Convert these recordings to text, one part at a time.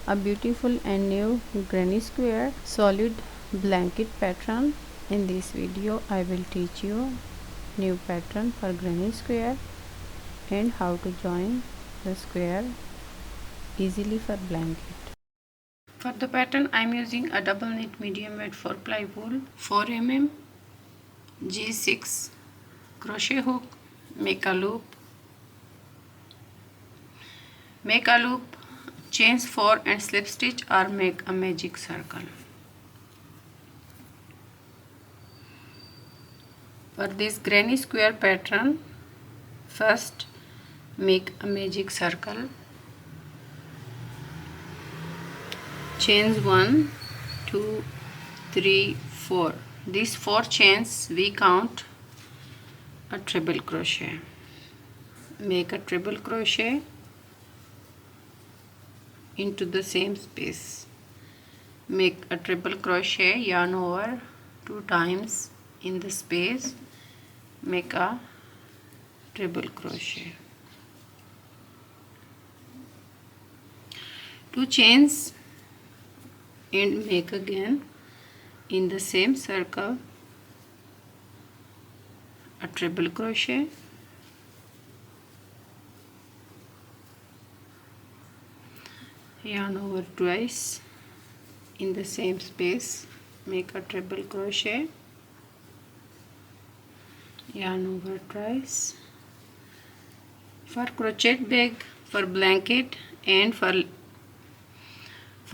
a beautiful and new granny square solid blanket pattern. In this video I will teach you new pattern for granny square and how to join the square easily for blanket. For the pattern I am using a double knit medium weight 4-ply wool, 4 mm, G6 crochet hook, make a loop, chains 4 and slip stitch or make a magic circle. For this granny square pattern, first make a magic circle, chains 1 2 3 4. These 4 chains we count a treble crochet. Make a treble crochet into the same space. Make a treble crochet, yarn over 2 times in the space, make a treble crochet, 2 chains and make again in the same circle a treble crochet, yarn over twice in the same space, make a treble crochet, yarn over twice. For crochet bag, for blanket and for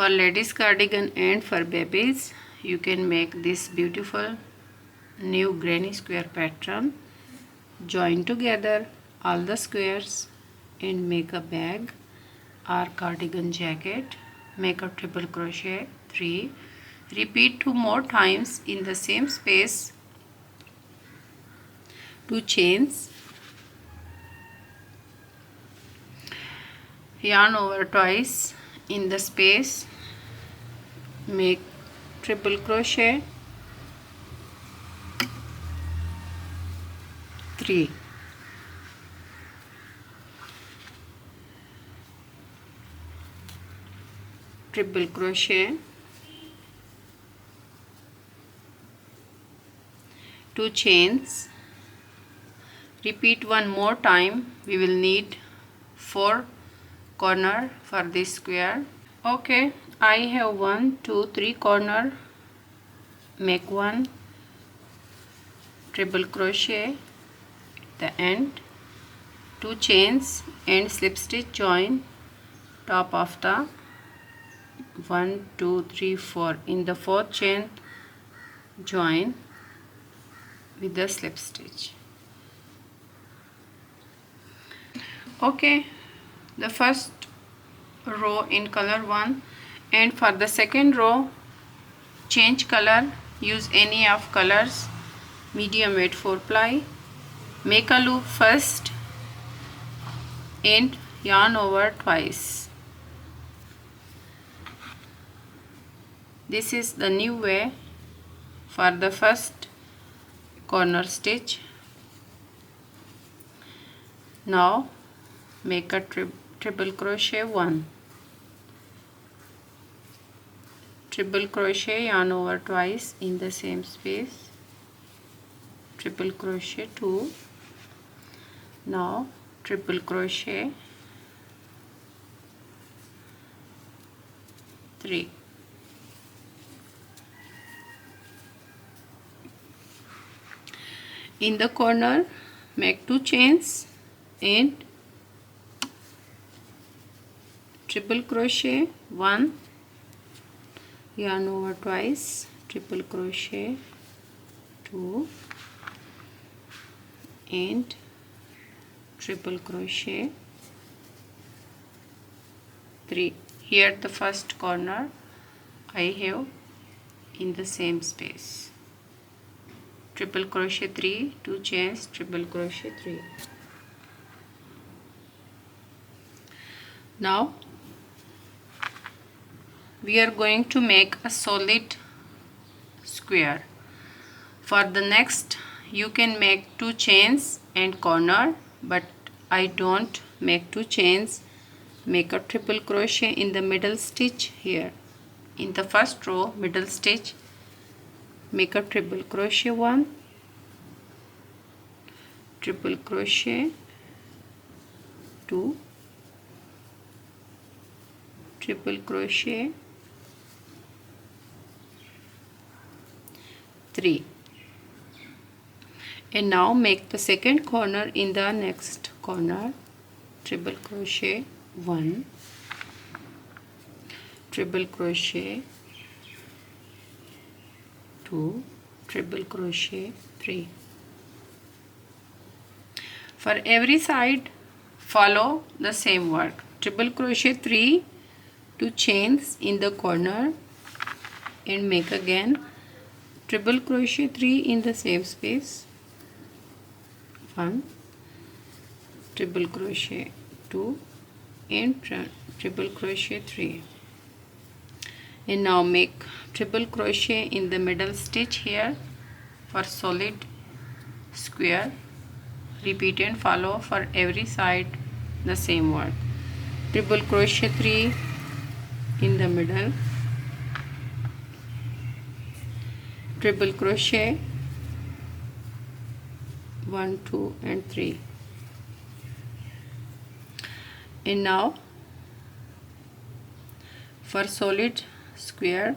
ladies cardigan and for babies, you can make this beautiful new granny square pattern. Join together all the squares and make a bag or cardigan jacket. Make a triple crochet 3, repeat 2 more times in the same space, 2 chains, yarn over twice in the space, make triple crochet 3, triple crochet, 2 chains, repeat 1 more time. We will need 4 corner for this square. Okay, I have 1 2 3 corner. Make 1 triple crochet at the end, 2 chains and slip stitch, join top of the 1 2 3 4 in the 4th chain, join with the slip stitch. Okay, the first row in color 1, and for the second row change color, use any of colors, medium weight 4-ply, make a loop first and yarn over twice. This is the new way for the first corner stitch. Now make a triple crochet 1, triple crochet, yarn over twice in the same space, triple crochet 2, now triple crochet 3, in the corner make 2 chains and triple crochet 1, yarn over twice, triple crochet 2 and triple crochet 3. Here the first corner I have in the same space, triple crochet 3, 2 chains, triple crochet 3. Now we are going to make a solid square. For the next you can make 2 chains and corner, but I don't make 2 chains, make a triple crochet in the middle stitch here. In the first row middle stitch, make a triple crochet, 1, triple crochet, 2, triple crochet, 3. And now make the second corner in the next corner, triple crochet, 1, triple crochet, 2, triple crochet, 3. For every side follow the same work. Triple crochet 3, 2 chains in the corner and make again triple crochet 3 in the same space, 1, triple crochet 2 and triple crochet 3. And now make triple crochet in the middle stitch here for solid square. Repeat and follow for every side the same work. Triple crochet 3 in the middle, triple crochet 1, 2 and 3. And now for solid square,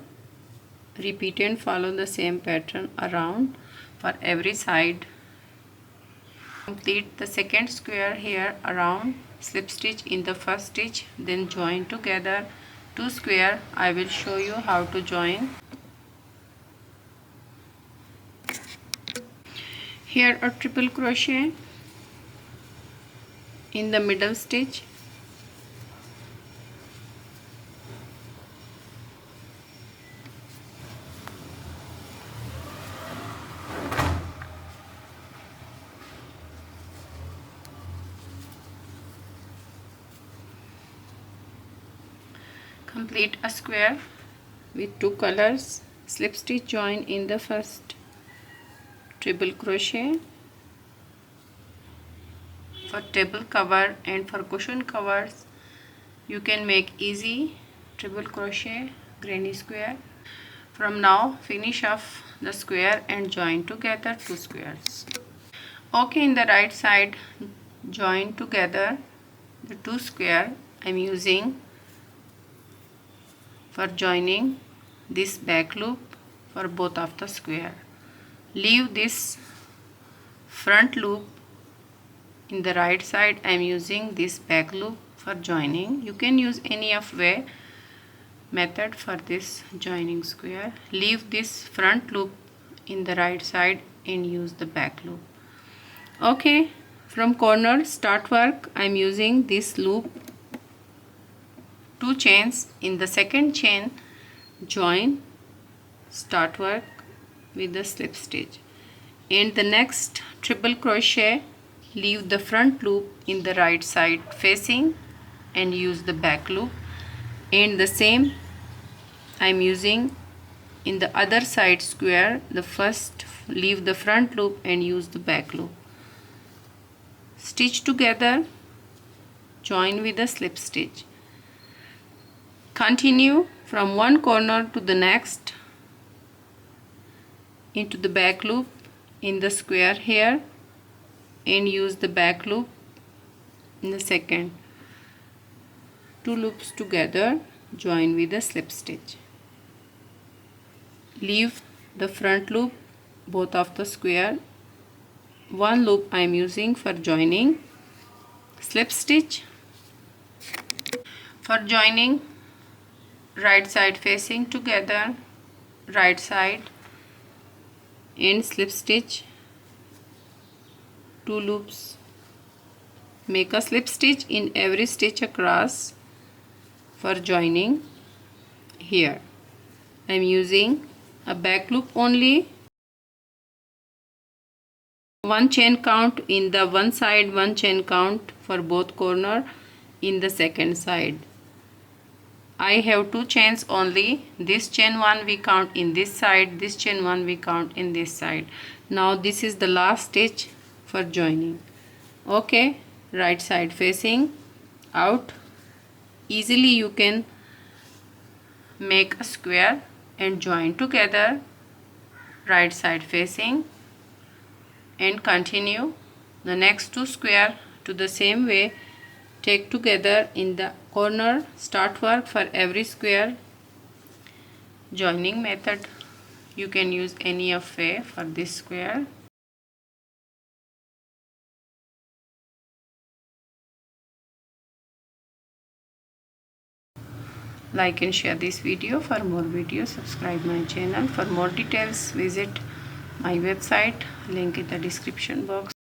repeat and follow the same pattern around for every side. Complete the second square here around, slip stitch in the first stitch, then join together 2 square. I will show you how to join. Here a triple crochet in the middle stitch, complete a square with 2 colors, slip stitch, join in the first, triple crochet. For table cover and for cushion covers you can make easy triple crochet granny square. From now finish off the square and join together 2 squares. Okay, in the right side join together the 2 square. I am using for joining this back loop for both of the square. Leave this front loop in the right side. I am using this back loop for joining. You can use any of way method for this joining square. Leave this front loop in the right side and use the back loop. Okay, from corner start work I am using this loop, 2 chains. In the second chain join start work with the slip stitch. In the next triple crochet, leave the front loop in the right side facing and use the back loop. And the same I am using in the other side square. The first leave the front loop and use the back loop. Stitch together, join with a slip stitch. Continue from one corner to the next into the back loop in the square here and use the back loop in the second. 2 loops together, join with a slip stitch. Leave the front loop both of the square. 1 loop I am using for joining, slip stitch. For joining right side facing together, right side and slip stitch, 2 loops. Make a slip stitch in every stitch across for joining. Here I am using a back loop only, 1 chain count in the one side, 1 chain count for both corner in the second side. I have 2 chains only. This chain 1 we count in this side, this chain 1 we count in this side. Now this is the last stitch for joining. Okay, right side facing out easily you can make a square and join together right side facing, and continue the next two square to the same way. Take together in the corner. Start work for every square. Joining method, you can use any of way for this square. Like and share this video. For more videos, subscribe my channel. For more details, visit my website, link in the description box.